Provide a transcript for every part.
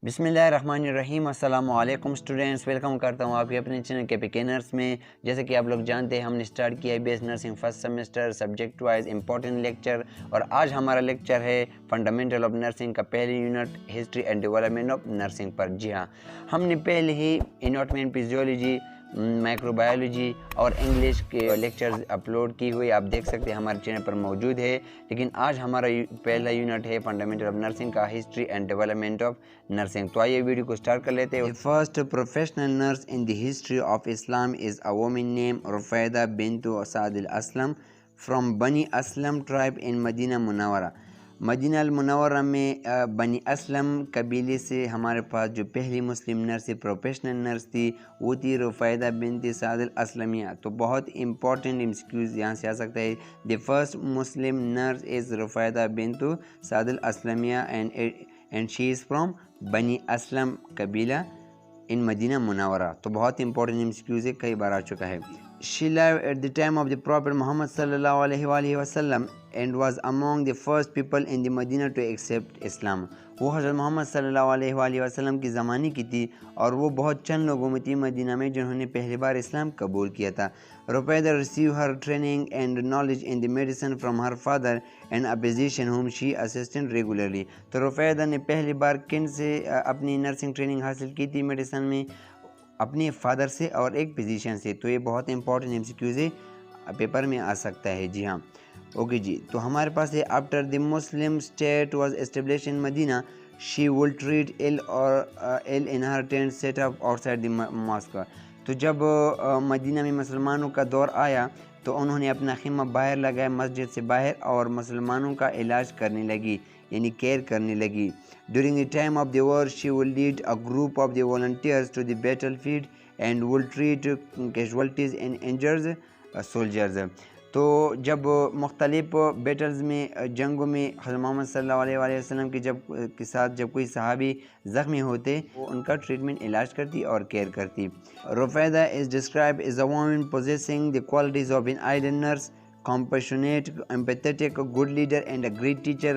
बिस्मिल्लाहिर्रहमानिर्रहीम। अस्सलाम वालेकुम स्टूडेंट्स, वेलकम करता हूँ आपके अपने चैनल के बिगिनर्स में। जैसे कि आप लोग जानते हैं, हमने स्टार्ट किया है BS nursing first semester subject wise important lecture, और आज हमारा लेक्चर है फंडामेंटल ऑफ नर्सिंग का पहली unit history and development of nursing पर। जी हाँ, हमने पहले ही एनाटॉमी एंड फिजियोलॉजी, माइक्रोबायोलॉजी और इंग्लिश के लेक्चर्स अपलोड की हुई आप देख सकते हैं, हमारे चैनल पर मौजूद है। लेकिन आज हमारा पहला यूनिट है फंडामेंटल ऑफ नर्सिंग का history and development of nursing. तो आइए वीडियो को स्टार्ट कर लेते हैं। First professional nurse in the history of Islam is a woman name Rufaida bint Saad al Aslam from Bani Aslam tribe in Medina Munawwara. Medina al Munawwara में Bani Aslam कबीले से हमारे पास जो पहली मुस्लिम नर्स प्रोफेशनल नर्स थी वो थी रुफैदा bint Saad al असलमिया। तो बहुत इंपॉर्टेंट एमसीक्यूज यहाँ से आ सकता है। The first Muslim nurse is Rufaida bint Saad al Aslamia and she is from Bani Aslam कबीला इन मदीना मुनव्वरा। तो बहुत इंपॉर्टेंट एमसीक्यूज है, कई बार आ चुका है। She lived at the time of the Prophet Muhammad sallallahu alaihi wasallam and was among the first people in the Medina to accept Islam. वो हज़रत मोहम्मद सल्लल्लाहु अलैहि वसल्लम की ज़माने की थी और वो बहुत चंद लोगों में थी मदीना में जिन्होंने पहली बार इस्लाम कबूल किया था। रुफैदा received her training and knowledge in the medicine from her father and a physician whom she assisted regularly. तो रुफैदा ने पहली बार किन से अपनी नर्सिंग ट्रेनिंग हासिल की थी मेडिसिन में? अपने फादर से और एक फिजिशियन से। तो ये बहुत इंपॉर्टेंट एमसीक्यूज है, पेपर में आ सकता है। जी हाँ, ओके जी। तो हमारे पास है after the Muslim state was establish in Medina she will treat ill और ill in her tent set up outside the mosque. तो जब मदीना में मुसलमानों का दौर आया तो उन्होंने अपना खिमा बाहर लगाया मस्जिद से बाहर और मुसलमानों का इलाज करने लगी, यानी केयर करने लगी। During the time of the war, she will lead a group of the volunteers to the battlefield and will treat casualties and injured soldiers. तो जब मुख्तलिफ बैटल्स में जंगों में हज़रत मोहम्मद सल्लल्लाहु अलैहि वसल्लम के साथ जब कोई सहाबी ज़ख्मी होते वो उनका ट्रीटमेंट इलाज करती और केयर करती। Rufaida is describe as a woman possessing the qualities of an ideal nurse, compassionate, empathetic, a good leader and a great teacher,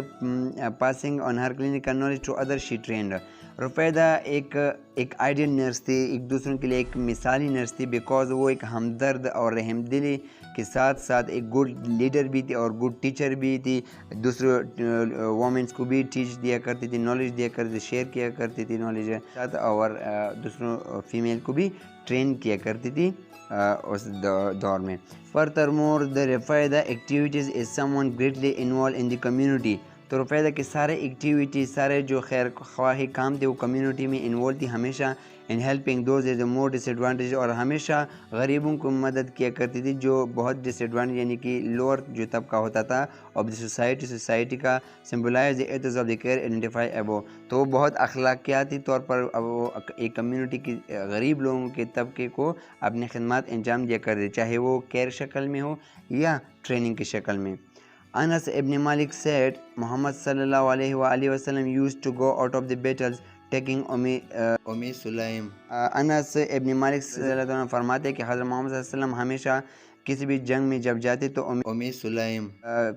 passing on her clinical knowledge to others she trained. रुफैदा एक ideal nurse थी, एक दूसरों के लिए एक मिसाली nurse थी, because वो एक हमदर्द और रहमदिली के साथ साथ एक गुड लीडर भी थी और गुड टीचर भी थी। दूसरे वोमेंस को भी टीच दिया करती थी, नॉलेज दिया करती थी, शेयर किया करती थी नॉलेज साथ, और दूसरों फीमेल को भी ट्रेन किया करती थी उस दौर में। Furthermore, the Rufaida activities is someone greatly involved in the community. तो रुफैदा के सारे एक्टिविटी, सारे जो खैर ख्वाही काम थे वो कम्युनिटी में इन्वॉल्व थी हमेशा, in helping those is more disadvantage, और हमेशा गरीबों को मदद किया करती थी जो बहुत डिसएडवांटेज यानी कि लोअर जो तबका होता था ऑफ द सोसाइटी का symbolise ethos of the care identify अबो। तो वो बहुत अखलाकियाती तौर पर वो एक कम्युनिटी की गरीब लोगों के तबके को अपनी खिदमत अंजाम दिया करते, चाहे वो केयर शक्ल में हो या ट्रेनिंग की शक्ल में। Anas ibn Malik said Muhammad sallallahu alaihi wasallam used to go out of the battles taking Ummi Sulaim. Anas इब्न मालिक फरमाते कि हज़रत मोहम्मद सल्लल्लाहु अलैहि वसल्लम हमेशा किसी भी जंग में जब जाते तो उम्मी सुलाइम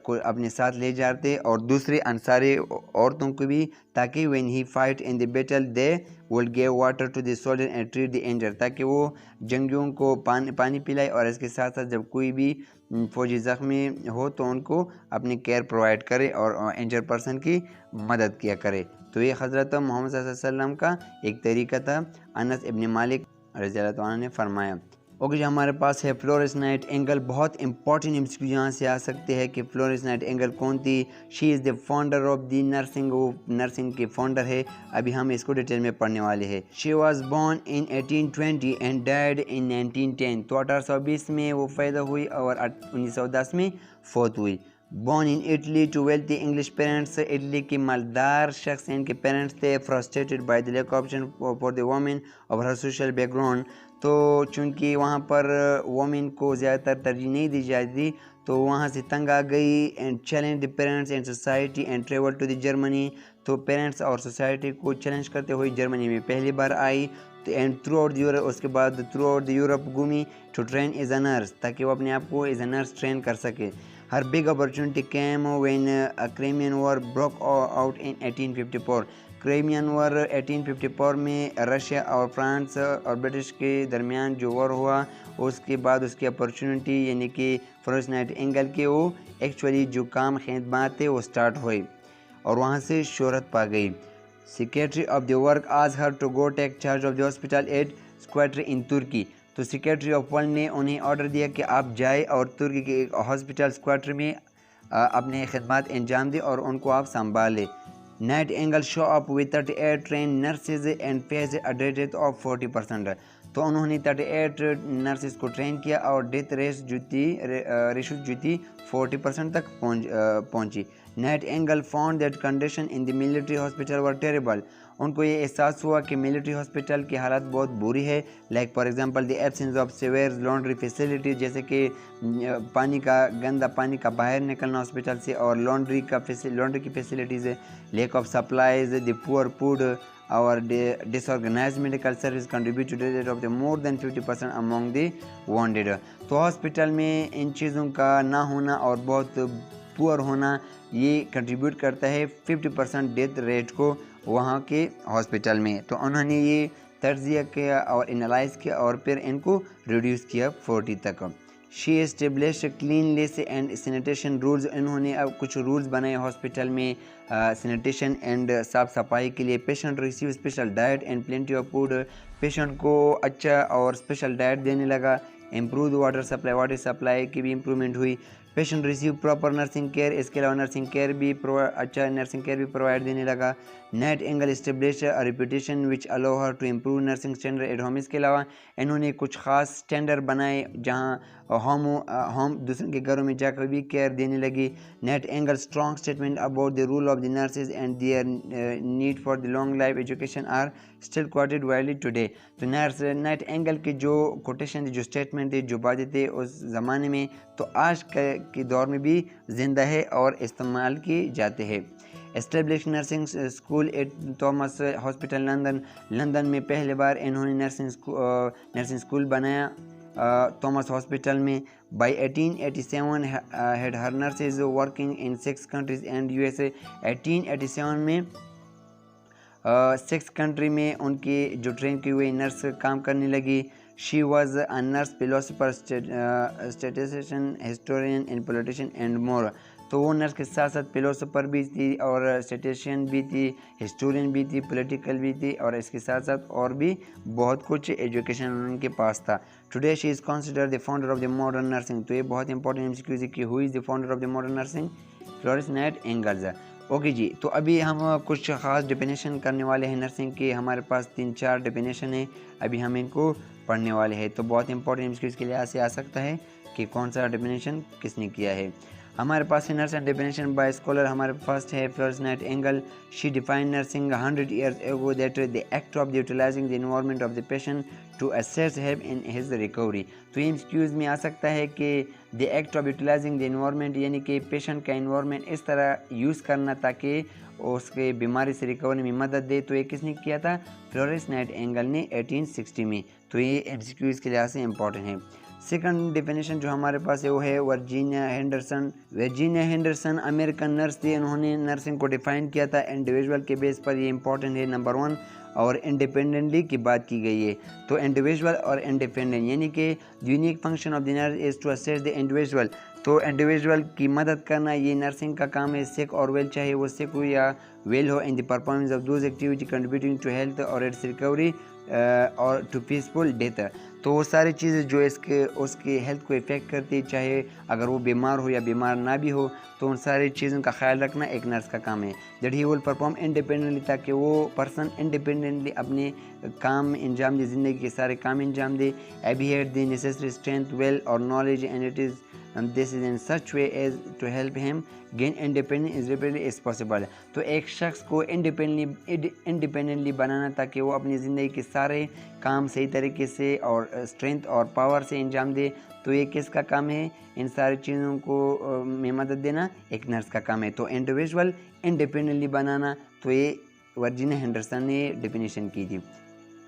को अपने साथ ले जाते और दूसरे अंसारी औरतों को भी, ताकि when he fight in the battle they will give water to the soldier and treat the injured, ताकि वो जंगियों को पानी पिलाए और इसके साथ साथ जब कोई भी फौजी ज़ख्मी हो तो उनको अपनी केयर प्रोवाइड करे और इंजर्ड पर्सन की मदद किया करे। तो ये हज़रत मोहम्मद सल्लल्लाहु अलैहि वसल्लम का एक तरीका था, अनस इब्न मालिक रज़ियल्लाहु अन्हु ने फरमाया। ओके जी, हमारे पास है फ्लोरेंस नाइटिंगेल। बहुत इंपॉर्टेंट एमसीक्यू यहाँ से आ सकते हैं कि फ्लोरेंस नाइटिंगेल कौन थी। She is the founder of the nursing, वो नर्सिंग की फाउंडर है। अभी हम इसको डिटेल में पढ़ने वाले हैं। She was born in 1820 and died in 1910। तो 1820 में वो पैदा हुई और 1910 में फौत हुई। Born in Italy to wealthy English parents, Italy के मालदार शख्स इनके पेरेंट्स थे। frustrated by the lack of option for the women of her social background, तो चूँकि वहाँ पर वोमेन को ज़्यादातर तरजीह नहीं दी जाती थी तो वहाँ से तंग आ गई। And challenge the parents and society and travel to the Germany. तो पेरेंट्स और सोसाइटी को चैलेंज करते हुए जर्मनी में पहली बार आई। एंड थ्रू आउट यूरोप, उसके बाद थ्रू आउट द यूरोप घूमी to train as a nurse, ताकि वो अपने आप को एज अ नर्स ट्रेन कर सके। Her big opportunity came when a Crimean War broke out in 1854. Crimean war 1854 में रशिया और फ्रांस और ब्रिटिश के दरमियान जो वॉर हुआ, उसके बाद उसकी अपॉर्चुनिटी यानी कि फ्लोरेंस नाइटिंगेल के वो एक्चुअली जो काम खिदमत थे वो स्टार्ट हुए और वहाँ से शोहरत पा गई। सेक्रेटरी ऑफ द वर्क आज her to go take charge of the hospital at Scutari in Turkey. तो सेक्रेटरी ऑफ वर्क ने उन्हें ऑर्डर दिया कि आप जाए और तुर्की के हॉस्पिटल स्क्वाड्री में अपने खिदमत अंजाम दें और उनको आप संभालें। Nightingale show up with 38 train nurses and face a death of 40%। तो उन्होंने 38 नर्सेज को ट्रेन किया और डेथ रेशो जो थी 40% तक पहुंची। Nightingale found that condition in the military hospital were terrible. उनको ये एहसास हुआ कि मिलिट्री हॉस्पिटल की हालत बहुत बुरी है। Like for example the absence of sewage laundry facility, जैसे कि गंदा पानी का बाहर निकलना हॉस्पिटल से, और लॉन्ड्री की फैसिलिटीज़ है, lack of supplies, the poor food और disorganise medical service contribute to death of the more than 50% among the wanted. तो हॉस्पिटल में इन चीज़ों का ना होना और बहुत पुअर होना ये कंट्रीब्यूट करता है 50% डेथ रेट को वहाँ के हॉस्पिटल में। तो उन्होंने ये तज्जिया किया और एनालाइज किया और फिर इनको रिड्यूस किया 40 तक। She establish cleanness and sanitation rules. इन्होंने अब कुछ रूल्स बनाए हॉस्पिटल में सैनिटेशन एंड साफ़ सफाई के लिए। Patient receive special diet and plenty of food. Patient को अच्छा और स्पेशल डाइट देने लगा। इम्प्रूव वाटर सप्लाई की भी इम्प्रूवमेंट हुई। Patient receive proper nursing care, इसके अलावा नर्सिंग केयर भी अच्छा नर्सिंग केयर भी प्रोवाइड देने लगा। Nightingale establish a reputation which allow her to improve nursing standard at home. इसके अलावा इन्होंने कुछ ख़ास स्टैंडर्ड बनाए जहाँ होम दूसरों के घरों में जाकर भी केयर देने लगी। Nightingale strong statement about the rule of the nurses and their need for the long life education are still quoted widely today. तो नाइटिंगेल के जो कोटेशन थे, जो स्टेटमेंट थे, जो बातें थे उस ज़माने में, तो आज के दौर में भी ज़िंदा है और इस्तेमाल की जाते हैं। Establish nursing school eight Thomas hospital London में पहली बार इन्होंने नर्सिंग स्कूल बनाया थॉमस हॉस्पिटल में। By 1887 had her nurses working in 6 countries and USA। 1887 में 6 कंट्री में उनकी जो ट्रेन की हुई नर्स काम करने लगी। She was a nurse, philosopher, statistician, historian and politician and more. तो वो नर्स के साथ साथ फिलोसफर भी थी और स्टेटिशियन भी थी, हिस्टोरियन भी थी, पॉलिटिकल भी थी, और इसके साथ साथ और भी बहुत कुछ एजुकेशन उनके पास था। Today she is consider the founder of the modern nursing. तो ये बहुत इंपॉर्टेंट MCQ है कि who is the founder of the modern nursing? Florence Nightingale. Okay जी, तो अभी हम कुछ ख़ास डेफिनेशन करने वाले हैं नर्सिंग के। हमारे पास 3-4 डेफिनेशन है, अभी हम इनको पढ़ने वाले हैं। तो बहुत इंपॉर्टेंट MCQ के लिहाज से आ सकता है कि कौन सा डेफिनेशन किसने किया है। हमारे पास है nurse and definition by scholar. हमारे फर्स्ट है Florence Nightingale. She define nursing 100 years ago that the act of utilising the environment of the patient to assess help in his recovery. तो MCQs में आ सकता है कि the act of utilising the environment यानी कि patient का environment इस तरह यूज़ करना ताकि उसके बीमारी से रिकवरी में मदद दे। तो ये किसने किया था? फ्लोरेंस नाइटिंगेल ने 1860 में। तो ये MCQs के लिहाज से इंपॉर्टेंट है। सेकंड डेफिनेशन जो हमारे पास है वो है Virginia Henderson. Virginia Henderson American nurse थी। उन्होंने नर्सिंग को डिफाइन किया था इंडिविजुअल के बेस पर। ये इंपॉर्टेंट है नंबर 1। और इंडिपेंडेंटली की बात की गई है। तो इंडिविजुअल और इंडिपेंडेंट यानी कि unique function of the nurse is to assess the individual. तो इंडिविजुअल की मदद करना ये नर्सिंग का काम है। सिक और वेल, चाहे वो सिक हो या वेल हो, in the performance of those activity contributing to health और इट्स रिकवरी और टू पीसफुल डेथ। तो वो सारी चीज़ें जो उसके हेल्थ को इफ़ेक्ट करती है, चाहे अगर वो बीमार हो या बीमार ना भी हो, तो उन सारी चीज़ों का ख्याल रखना एक नर्स का काम है। That he will perform independently, ताकि वो पर्सन इंडिपेंडेंटली अपने काम अंजाम दे, ज़िंदगी के सारे काम अंजाम दे। If he had the necessary strength, will और knowledge and it is this is in such way as to help him gain independent is rapidly is possible. तो एक शख्स को इंडिपेंडेंटली बनाना ताकि वो अपनी ज़िंदगी के सारे काम सही तरीके से और स्ट्रेंथ और पावर से अंजाम दे। तो ये किसका काम है? इन सारी चीज़ों को में मदद देना एक नर्स का काम है। तो इंडिविजुअल इंडिपेंडेंटली बनाना, तो ये वर्जीनिया हेंडरसन ने डेफिनेशन की थी।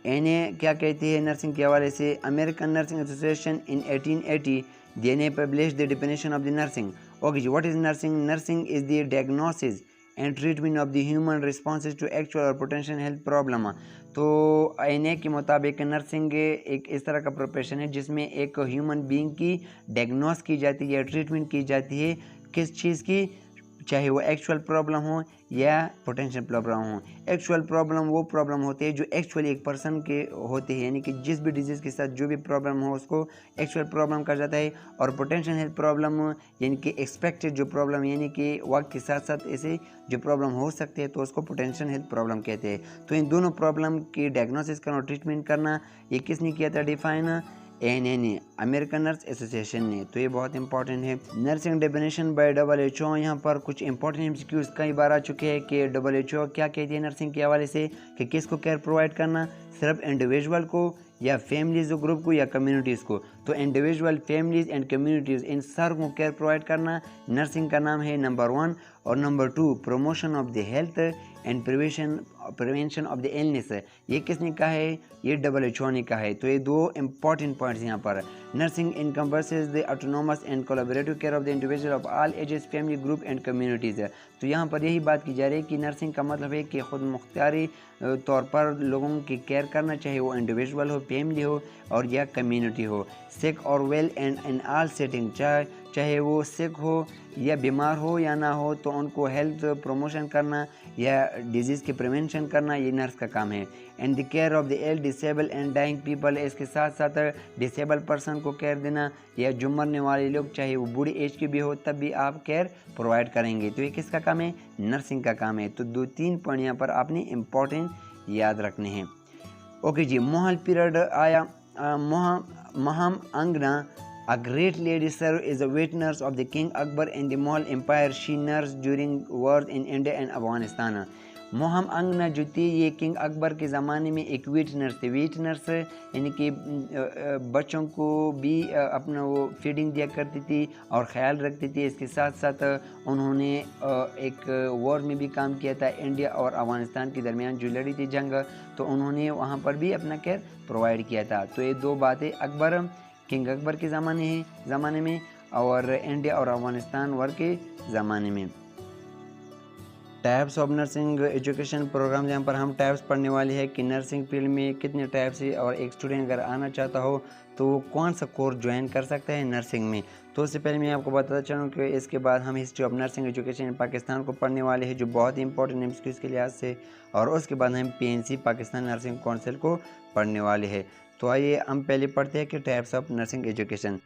इन्हें क्या कहती है नर्सिंग के हवाले से? American nursing association in 1880 they published the definition of the nursing. Okay, what is nursing? Nursing is the diagnosis and treatment of the human responses to actual or potential health problem। तो INA के मुताबिक nursing एक इस तरह का profession है जिसमें एक ह्यूमन बीइंग की डायग्नोस की जाती है, ट्रीटमेंट की जाती है किस चीज़ की, चाहे वो एक्चुअल प्रॉब्लम हो या पोटेंशियल प्रॉब्लम हो। एक्चुअल प्रॉब्लम वो प्रॉब्लम होती है जो एक्चुअली एक पर्सन के होते हैं, यानी कि जिस भी डिजीज़ के साथ जो भी प्रॉब्लम हो उसको एक्चुअल प्रॉब्लम कहा जाता है। और पोटेंशियल हेल्थ प्रॉब्लम यानी कि एक्सपेक्टेड जो प्रॉब्लम, यानी कि वक्त के साथ साथ ऐसे जो प्रॉब्लम हो सकते हैं तो उसको पोटेंशियल हेल्थ प्रॉब्लम कहते हैं। तो इन दोनों प्रॉब्लम की डायग्नोसिस करना और ट्रीटमेंट करना ये किसने किया था define? ANA, American nurse association ने। तो ये बहुत इंपॉर्टेंट है। नर्सिंग डेफिनेशन बाय WHO, यहाँ पर कुछ इंपॉर्टेंट MCQs कई बार आ चुके हैं कि WHO क्या कहती है नर्सिंग के हवाले से, कि किसको केयर प्रोवाइड करना, सिर्फ इंडिविजुअल को या फैमिलीज ग्रुप को या कम्युनिटीज़ को। तो इंडिविजुअल, फैमिलीज एंड कम्युनिटीज़ इन सब को केयर प्रोवाइड करना नर्सिंग का नाम है नंबर 1। और number 2 promotion of the health and prevention of the illness, ये किसने कहा है? ये WHO ने कहा है। तो ये दो इंपॉर्टेंट पॉइंट्स यहाँ पर। Nursing encompasses the autonomous and collaborative care of the individual of all ages, family group and communities. तो यहाँ पर यही बात की जा रही है कि नर्सिंग का मतलब है कि खुद मुख्तारी तौर पर लोगों की केयर करना, चाहे वो इंडिविजुअल हो, फैमिली हो और या कम्युनिटी हो, सिक और well and in all setting, चाहे वो सिक हो या बीमार हो या ना हो, तो उनको हेल्थ प्रमोशन करना या डिजीज़ के प्रिवेंशन करना ये नर्स का काम है। And the care of the ill disabled and dying people, इसके साथ साथ डिसेबल पर्सन को केयर देना या जो मरने वाले लोग चाहे वो बूढ़ी एज के भी हो तब भी आप केयर प्रोवाइड करेंगे। तो ये किसका काम है? नर्सिंग का काम है। तो 2-3 पॉइंट यहाँ पर आपने इम्पोर्टेंट याद रखने हैं। ओके जी, मोहल पीरियड आया। महम अंगना, a great lady, served as a wet nurse of the King Akbar in the Mughal Empire. She nursed during wars in India and Afghanistan. मोहम अंगना जो थी ये किंग अकबर के ज़माने में एक वीट नर्स थी। वीट नर्स यानी कि बच्चों को भी अपना वो फीडिंग दिया करती थी और ख्याल रखती थी। इसके साथ साथ उन्होंने एक वॉर में भी काम किया था, इंडिया और अफगानिस्तान के दरमियान जो लड़ी थी जंग, तो उन्होंने वहाँ पर भी अपना केयर प्रोवाइड किया था। तो ये दो बातें अकबर, किंग अकबर के ज़माने में और इंडिया और अफगानिस्तान वॉर के ज़माने में। Types of nursing education program, यहाँ पर हम टाइप्स पढ़ने वाले हैं कि नर्सिंग फील्ड में कितने टाइप्स है और एक स्टूडेंट अगर आना चाहता हो तो वो कौन सा कोर्स ज्वाइन कर सकता है नर्सिंग में। तो उससे पहले मैं आपको बताता चलूँ कि इसके बाद हम history of nursing education in Pakistan को पढ़ने वाले हैं जो बहुत ही इंपॉर्टेंट है इसके लिहाज से, और उसके बाद हम PNC पाकिस्तान नर्सिंग काउंसिल को पढ़ने वाले हैं। तो आइए हम पहले पढ़ते हैं कि टाइप्स ऑफ नर्सिंग एजुकेशन।